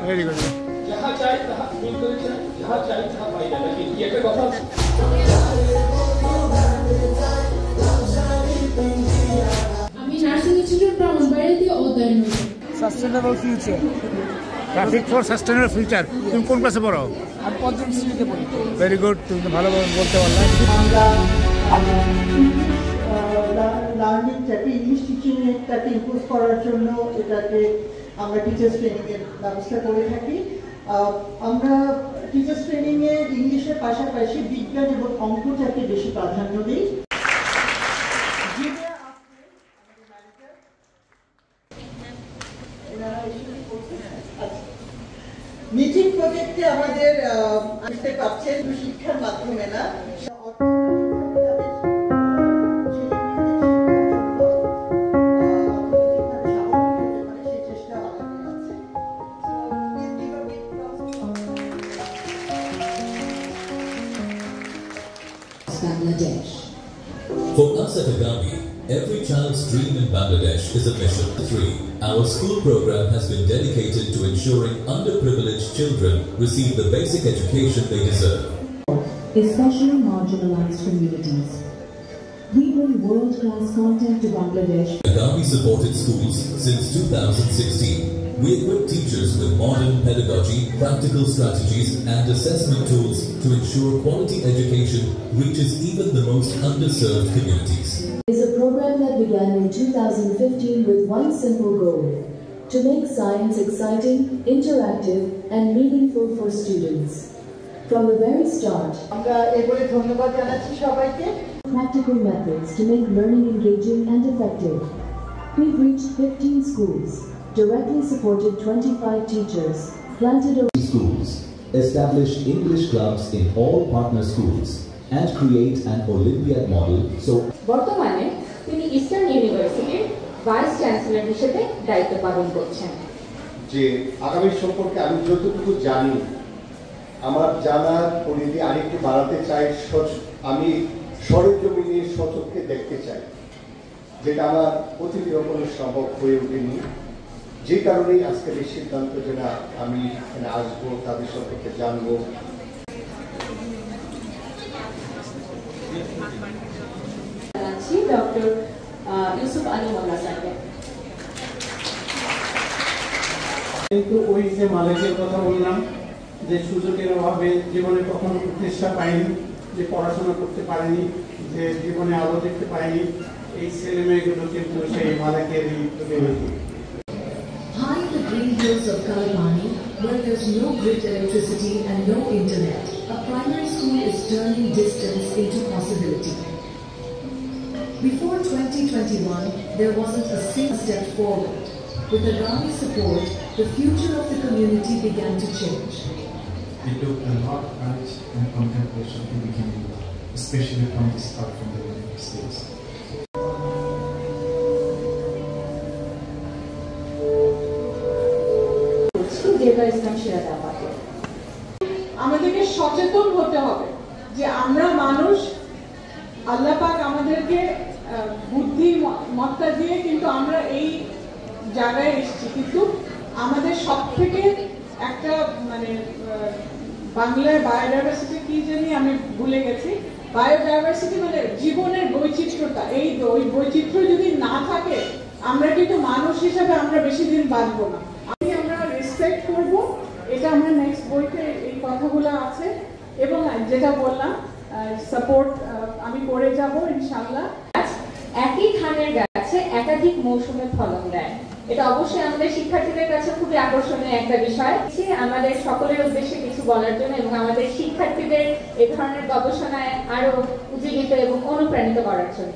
Very good. যাহা চাই তাহা মিল করে চাই, যাহা চাই তাহা পাই না, নাকি কি একটা কথা আছে? আমি নার্সিং ইনস্টিটিউট ব্রাহ্মণবাড়িয়াতে অধ্যয়ন করি। Sustainable future, traffic for sustainable future. তুমি কোন ক্লাসে পড়ো? আমি পঞ্চম শ্রেণীতে পড়ি। ভেরি গুড, তুমি তো ভালো বলতে পারলে। আমরা লার্নিংটাকে, ইংলিশ টিচিংটাকে ইমপ্রুভ করার জন্য এটাকে আমরা টিচার্স ট্রেনিংয়ের ব্যবস্থা করে থাকি। আমরা টিচার্স ট্রেনিংয়ে ইংলিশের পাশাপাশি বিজ্ঞান এবং অঙ্কটাকে বেশি প্রাধান্য দিই। মিটিং প্রজেক্টে আমাদের আসতে পারছেন শিক্ষার মাধ্যমে না, Bangladesh. For us at Agami, every child's dream in Bangladesh is a mission. 3. Our school program has been dedicated to ensuring underprivileged children receive the basic education they deserve, Especially marginalized communities. We bring world-class content to Bangladesh. Agami supported schools since 2016. We equip teachers with modern pedagogy, practical strategies and assessment tools to ensure quality education reaches even the most underserved communities. Is a program that began in 2015 with one simple goal: to make science exciting, interactive and meaningful for students. From the very start, আমরা এবারে ধন্যবাদ জানাচ্ছি সবাইকে। practical methods to make learning engaging and effective. We've reached 15 schools, directly supported 25 teachers, planted schools, established English clubs in all partner schools and create an Olympiad model so বর্তমানে তিনি eastern ইউনিভার্সিটির vice chancellor হিসেবে দায়িত্ব পালন করছেন। যে আগামী সম্পর্কে আমি যতটুকু জানি, আমার জানার পরিধি আরেকটু বাড়াতে চাই। আমি সরেজমিনে সচক্ষে দেখতে চাই, যেটা আমার প্রতিদিন সম্ভব হয়ে ওঠেনি। যে কারণেই আজকের এই সিদ্ধান্ত যে না, আমি এখানে আসবো, তাদের সম্পর্কে জানবো। ডক্টর ইউসুফ আলী মোল্লা স্যারকে। কিন্তু ওই যে মালিকের কথা বললাম, যে সুযোগের অভাবে জীবনে কখনো চেষ্টা পাইনি, যে পড়াশোনা করতে পারেনি, যে জীবনে আলো দেখতে পায়নি, এই ছেলে মেয়েগুলো কিন্তু সেই মালিকেরই প্রতিনিধি। high in the green hills of Kalpani, where there's no grid electricity and no internet, a primary school is turning distance into possibility. Before 2021, there wasn't a single step forward. With Agami support, the future of the community began to change. It took a lot of courage and contemplation to begin with, especially from the start from the United States. আমাদেরকে সচেতন হতে হবে যে আমরা মানুষ, আল্লাহ পাক আমাদেরকে বুদ্ধি মত্তা দিয়ে কিন্তু আমরা এই জায়গায় এসেছি, কিন্তু আমাদের সব থেকে একটা মানে বাংলায় বায়োডাইভার্সিটি কি জানি আমি ভুলে গেছি। বায়োডাইভার্সিটি মানে জীবনের বৈচিত্র্যতা। এই বৈচিত্র্য যদি না থাকে, আমরা কিন্তু মানুষ হিসাবে আমরা বেশি দিন বাঁচবো না। আমরা রেসপেক্ট করব, এটা আমরা নেক্সট বইতে এই কথাগুলো আছে। এবং যেটা বললাম, সাপোর্ট আমি করে যাব ইনশাআল্লাহ। একই ধানের গাছে একাধিক মৌসুমে ফলন দেয়, এটা অবশ্যই আমাদের শিক্ষার্থীদের কাছে খুবই আকর্ষণীয় একটা বিষয়। আমাদের সকলের উদ্দেশ্যে কিছু বলার জন্য এবং আমাদের শিক্ষার্থীদের এই ধরনের গবেষণায় আরো উজ্জীবিত এবং অনুপ্রাণিত করার জন্য।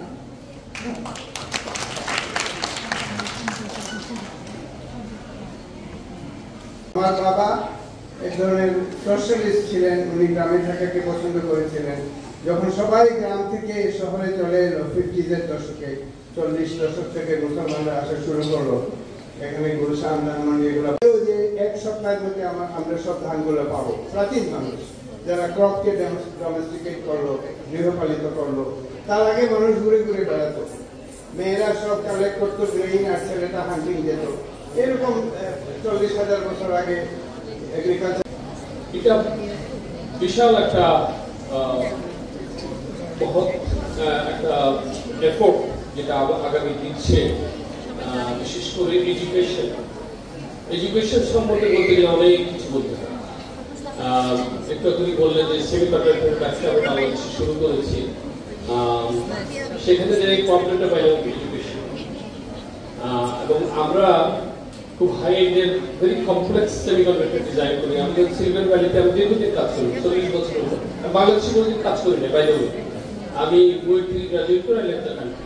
আমার বাবা এক ধরনের সোশ্যালিস্ট ছিলেন, উনি গ্রামে থাকাকে পছন্দ করেছিলেন। যখন সবাই গ্রাম থেকে শহরে চলে এলো 50-এর দশকে, 40 দশক থেকে মুসলমানরা আসা শুরু করলো, এখানে গুলশান, ধানমন্ডি এগুলো, যে এক সপ্তাহের মধ্যে আমরা সব ধানগুলো পাবো। প্রাচীন মানুষ যারা ক্রপকে ডোমেস্টিকেট করলো, গৃহপালিত করলো, তার আগে মানুষ ঘুরে ঘুরে বেড়াতো, মেয়েরা সব কালেক্ট করতো গ্রেইন আর ছেলেটা হান্টিং যেত। এরকম 40,000 বছর আগে এগ্রিকালচার এটা বিশাল একটা বহুত একটা এফোর্ট যেটা আগামী দিচ্ছে, বিশেষ করে এডুকেশন সম্পর্কে বলতে গেলে অনেক কিছু বলতে হয়। একটু আপনি বললেন যে সেমিকন্ডাক্টরের ব্যবসা আমরা বাংলাদেশে শুরু করেছি, সেখানে যে প্রবলেমটা পাইলাম এডুকেশন, এবং আমরা খুব হাই এন্ডের ভেরি কমপ্লেক্স সেমিকন্ডাক্টর ডিজাইন করি। আমাদের সিলভার ভ্যালিতে আমি দীর্ঘদিন কাজ করি, 40 বছর বাংলাদেশে কোনোদিন কাজ করি না। বাইরে আমি বুয়েট গ্রাজুয়েট করে লেকচার কান্ট্রি,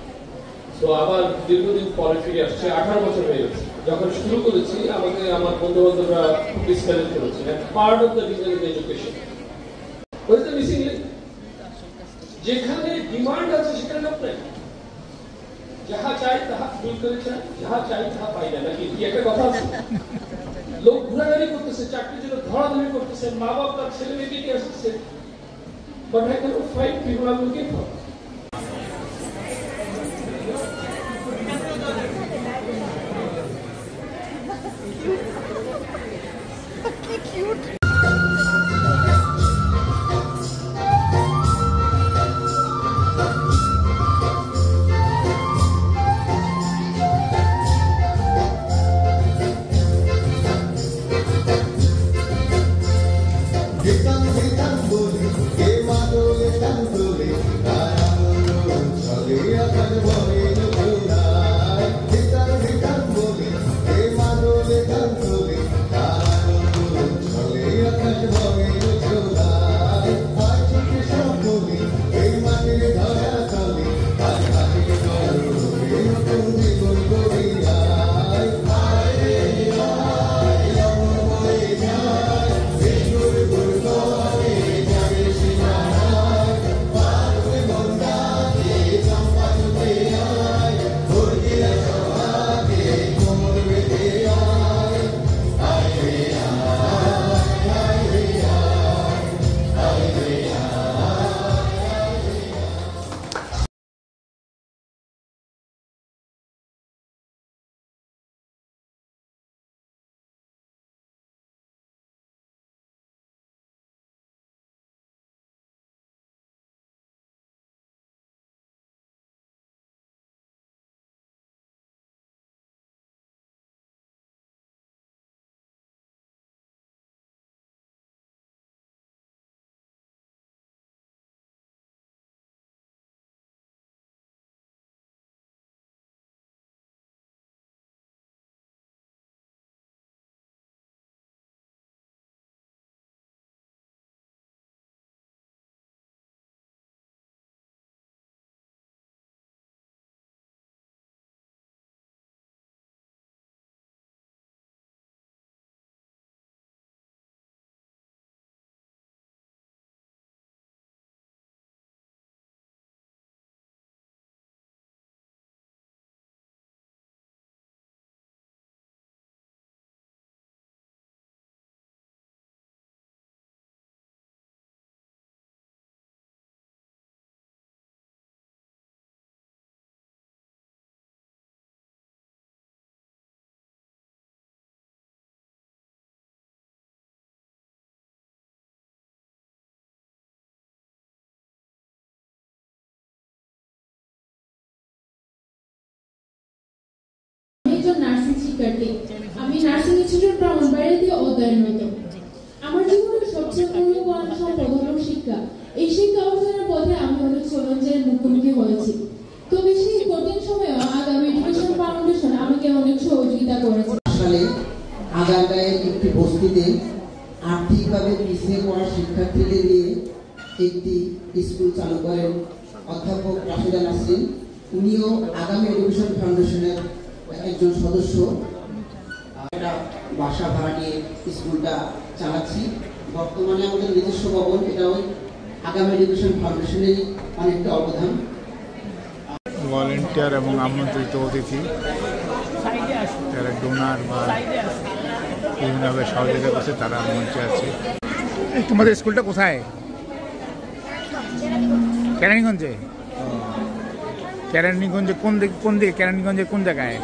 তো আবার দীর্ঘদিন পরে ফিরে আসছে, 18 বছর হয়ে গেছে। যখন শুরু করেছি আমাকে আমার বন্ধু বান্ধবরা খুব ডিসকারেজ করেছে, part of the design is education. What is the missing link? যেখানে ডিমান্ড আছে সেখানে লোক নেই, যাহা চাই তাহা ফুল করে চাই, যাহা চাই তাহা পাই না, নাকি কি একটা কথা আছে? লোক ঘোরাঘুরি করতেছে, চাকরির জন্য ধরাধরি করতেছে, মা বাপ তার ছেলে মেয়েকে নিয়ে আসতেছে, but I cannot find people I'm looking for. Cute. Nursing শিক্ষার্থী। আমি নার্সিং ইনস্টিটিউট ব্রাহ্মণবাড়িয়াতে অধ্যয়নরত। আমার জীবনের সবচেয়ে মূল্যবান সম্পদ হলো শিক্ষা। এই শিক্ষা অর্জনের পথে আমি অনেক চ্যালেঞ্জের মুখোমুখি হয়েছি, তবে সেই কঠিন সময়ে আগামী এডুকেশন ফাউন্ডেশন আমাকে অনেক সহযোগিতা করেছে। সালে আগারগাঁয়ের একটি বস্তিতে আর্থিকভাবে পিছিয়ে পড়া শিক্ষার্থীদের নিয়ে একটি স্কুল চালু করেন অধ্যাপক রাশিদা নাসরিন। উনিও আগামী এডুকেশন ফাউন্ডেশনের একজন সদস্য। একটা বাসা ভাড়া নিয়ে স্কুলটা চালাচ্ছি। বর্তমানে আমাদের নিজস্ব ভবন, এটাও আগামী এডুকেশন ফাউন্ডেশনের অনেকটা অবদান। ভলেন্টিয়ার এবং আমন্ত্রিত অতিথি যারা ডোনার বা বিভিন্নভাবে সহযোগিতা করছে তারা মঞ্চে আছে। তোমাদের স্কুলটা কোথায়? কেরানীগঞ্জে। কেরানীগঞ্জে কোন দিকে? কেরানীগঞ্জে কোন জায়গায়?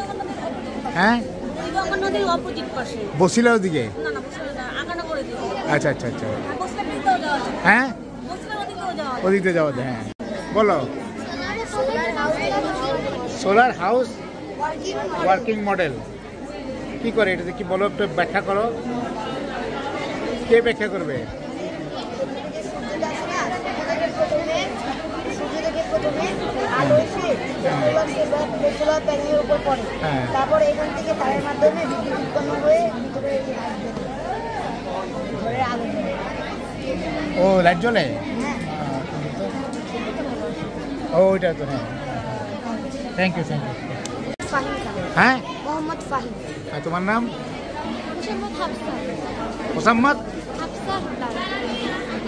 হ্যাঁ, বসিলার দিকে। আচ্ছা আচ্ছা আচ্ছা হ্যাঁ ওদিকে যাওয়া যায় হ্যাঁ বলো সোলার হাউস ওয়ার্কিং মডেল কি করে এটাতে কি বলো একটু ব্যাখ্যা করো কে ব্যাখ্যা করবে সোলার প্যানেলের উপর পড়ে তারপর এখান থেকে তারের মাধ্যমে বিদ্যুৎ উৎপন্ন হয়ে ভিতরে আলো ও লাইট জ্বলে ও ওইটা তো হ্যাঁ থ্যাংক ইউ হ্যাঁ মোহাম্মদ ফাহিম আর তোমার নাম মোসাম্মদ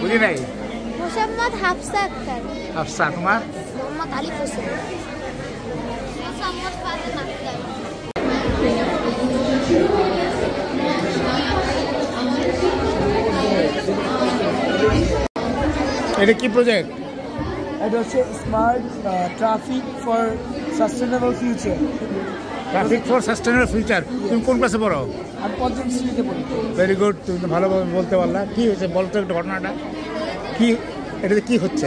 বুঝি নাই মোসাম্মদ হাফসা আক্তার হাফসা তোমার মোহাম্মদ আলিফ হোসেন মোসাম্মদ ফাতেমা আক্তার এটা কি প্রজেক্ট এটা হচ্ছে smart traffic for sustainable future traffic for sustainable future তুমি কোন ক্লাসে পড়ো আমি ৫ম শ্রেণীতে পড়ি ভেরি গুড তুমি তো ভালোভাবে বলতে পারলা কি হয়েছে বলতো একটা ঘটনাটা কি এটাতে কি হচ্ছে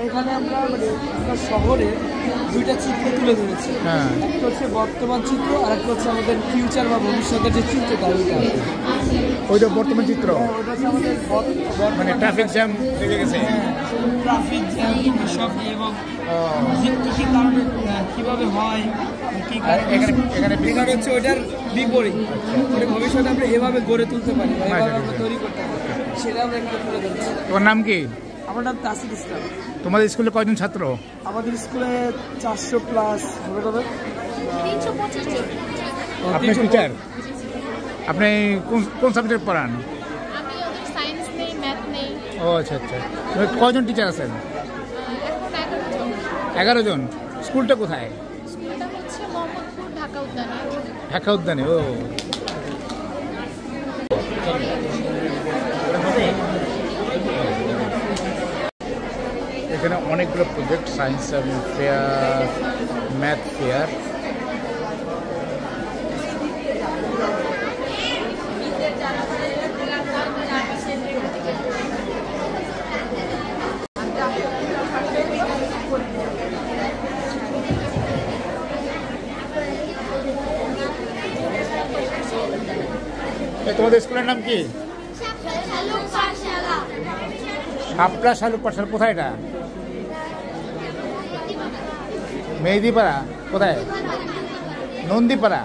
এখানে আমরা শহরে দুইটা চিত্র তুলে ধরেছি একটা হচ্ছে বর্তমান চিত্র আর একটা হচ্ছে আমাদের ফিউচার বা ভবিষ্যতের যে চিত্রটা ওইটা বর্তমান চিত্র ওইটা হচ্ছে আমাদের মানে ট্রাফিক জ্যাম লেগে গেছে ট্রাফিক জ্যাম এসব এবং কি কারণে কীভাবে হয় কি এখানে হচ্ছে ওইটার বিপরীত ওটা ভবিষ্যতে আমরা এভাবে গড়ে তুলতে পারি এভাবে আমরা তৈরি করতে পারি সেটা আমরা এখানে তুলে ধরছি তোমার নাম কি আমার নাম তাসির ইসলাম তোমাদের স্কুলে কয়জন ছাত্র আমাদের স্কুলে 400 প্লাস হবে তবে 325 জন আপনি টিচার আপনি কোন সাবজেক্ট পড়ান আমি ওদের সায়েন্স নেই ম্যাথ নেই ও আচ্ছা আচ্ছা কয়জন টিচার আছেন এখন 11 জন স্কুলটা কোথায় স্কুলটা হচ্ছে মোহাম্মদপুর ঢাকা উদ্যানে ঢাকা উদ্যানে ও এখানে অনেকগুলো project science fair math fair তোমাদের স্কুলের নাম কি শাপলা শালুক পাঠশালা কোথায় এটা মেহেদিপাড়া কোথায় নন্দীপাড়া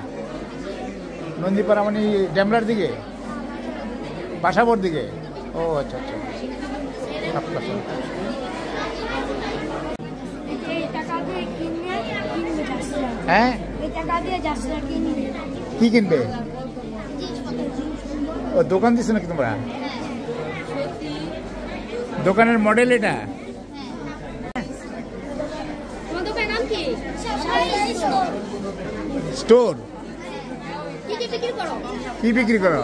নন্দীপাড়া মানে ড্যামরার দিকে বাসাবোর দিকে ও আচ্ছা আচ্ছা শাপলা শালুক হ্যাঁ কি কিনবে ও দোকান দিছো নাকি তোমরা দোকানের মডেল এটা স্টোর কি বিক্রি করো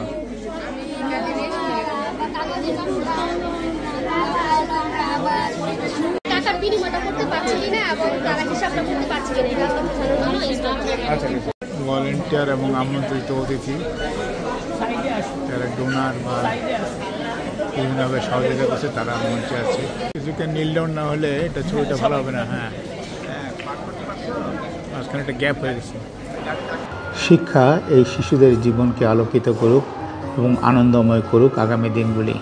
ভলেন্টিয়ার এবং আমন্ত্রিত অতিথি যারা ডোনার বা বিভিন্নভাবে সহযোগিতা করছে তারা মঞ্চে আছে কিছুকে নীল ডাউন না হলে এটা ছবিটা ভালো হবে না হ্যাঁ মাঝখানে একটা গ্যাপ হয়ে গেছে শিক্ষা এই শিশুদের জীবনকে আলোকিত করুক এবং আনন্দময় করুক আগামী দিনগুলি